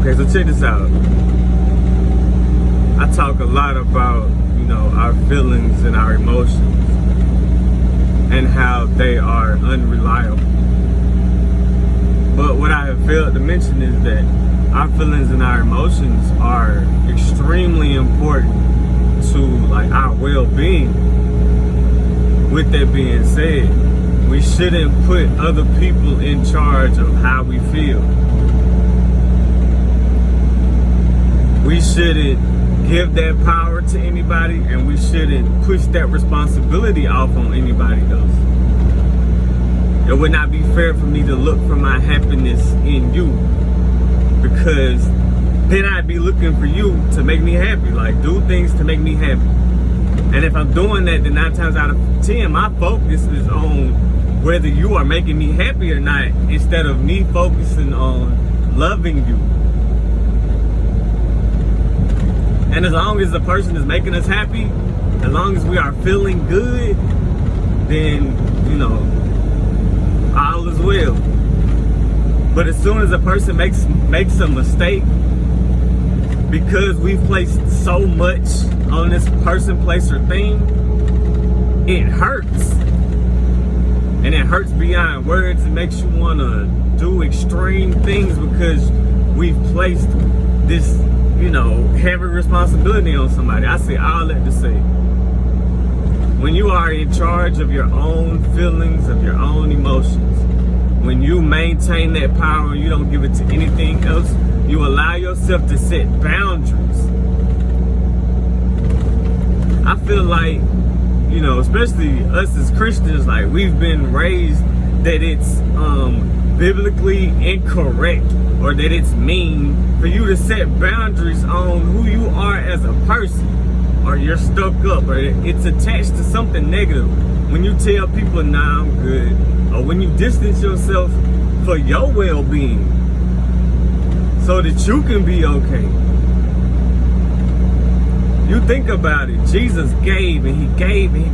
Okay, so check this out. I talk a lot about, our feelings and our emotions and how they are unreliable. But what I have failed to mention is that our feelings and our emotions are extremely important to our well-being. With that being said, we shouldn't put other people in charge of how we feel. We shouldn't give that power to anybody, and we shouldn't push that responsibility off on anybody else. It would not be fair for me to look for my happiness in you, because then I'd be looking for you to make me happy, do things to make me happy. And if I'm doing that, then 9 times out of 10, my focus is on whether you are making me happy or not, instead of me focusing on loving you. And as long as the person is making us happy, as long as we are feeling good, then, all is well. But as soon as a person makes a mistake, because we've placed so much on this person, place, or thing, it hurts. And it hurts beyond words. It makes you want to do extreme things because we've placed this, heavy responsibility on somebody. I say all that to say, when you are in charge of your own feelings, of your own emotions, when you maintain that power, you don't give it to anything else, you allow yourself to set boundaries. I feel like, especially us as Christians, we've been raised that it's biblically incorrect, or that it's mean for you to set boundaries on who you are as a person, or you're stuck up, or it's attached to something negative. When you tell people, nah, I'm good, or when you distance yourself for your well-being so that you can be okay. You think about it, Jesus gave and he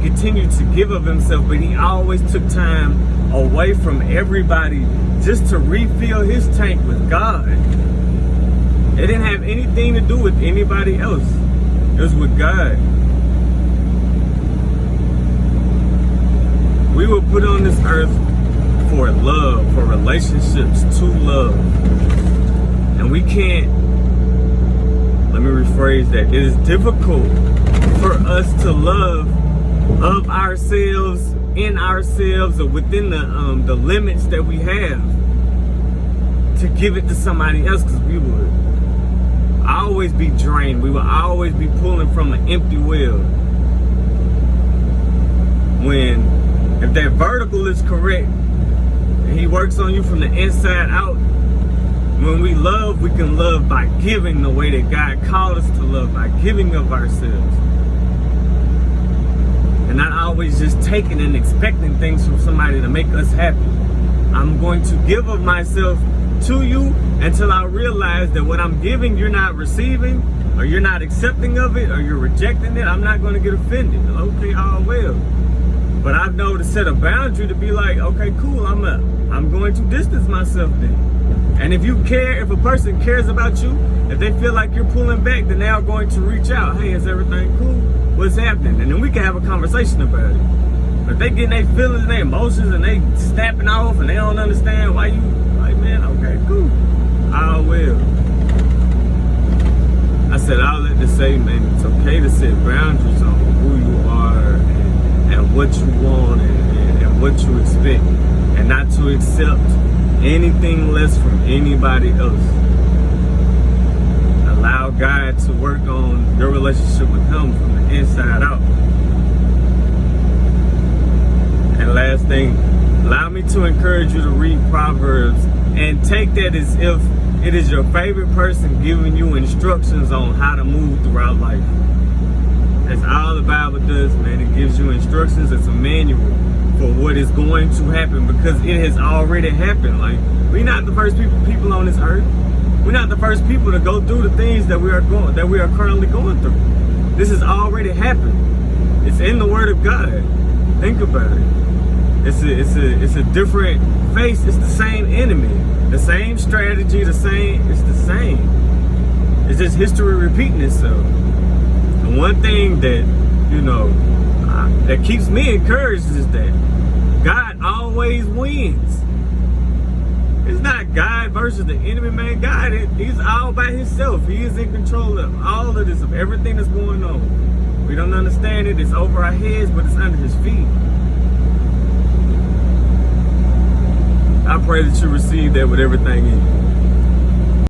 continued to give of himself, but he always took time away from everybody just to refill his tank with God. It didn't have anything to do with anybody else. It was with God. We were put on this earth for love, for relationships, to love. And we can't, let me rephrase that. It is difficult for us to love of ourselves, in ourselves, or within the limits that we have, to give it to somebody else, because we would always be drained. We will always be pulling from an empty well. If that vertical is correct, and he works on you from the inside out, when we love, we can love by giving the way that God called us to love, by giving of ourselves. And not always just taking and expecting things from somebody to make us happy. I'm going to give of myself to you until I realize that what I'm giving, you're not receiving, or you're not accepting of it, or you're rejecting it. I'm not going to get offended. Okay, all well. But I know to set a boundary to be like, okay, cool, I'm going to distance myself then. And if you care, if a person cares about you, if they feel like you're pulling back, then they are going to reach out. Hey, is everything cool? What's happening? And then we can have a conversation about it. But if they getting their feelings and their emotions and they snapping off and they don't understand why you, man, okay, cool. All well. I said all that to say, man, it's okay to set boundaries on who you are and what you want and what you expect, and not to accept anything less from anybody else. Allow God to work on your relationship with him from the inside out. And last thing, allow me to encourage you to read Proverbs and take that as if it is your favorite person giving you instructions on how to move throughout life. That's all the Bible does, man. It gives you instructions. It's a manual for what is going to happen, because it has already happened. We're not the first people on this earth. We're not the first people to go through the things that we are currently going through. This has already happened. It's in the Word of God. Think about it. It's a different face. It's the same enemy, the same strategy, it's the same. It's just history repeating itself. And one thing that, that keeps me encouraged is that God always wins. It's not God versus the enemy, man. God, he's all by himself. He is in control of all of this, of everything that's going on. We don't understand it. It's over our heads, but it's under his feet. I pray that you receive that with everything in you.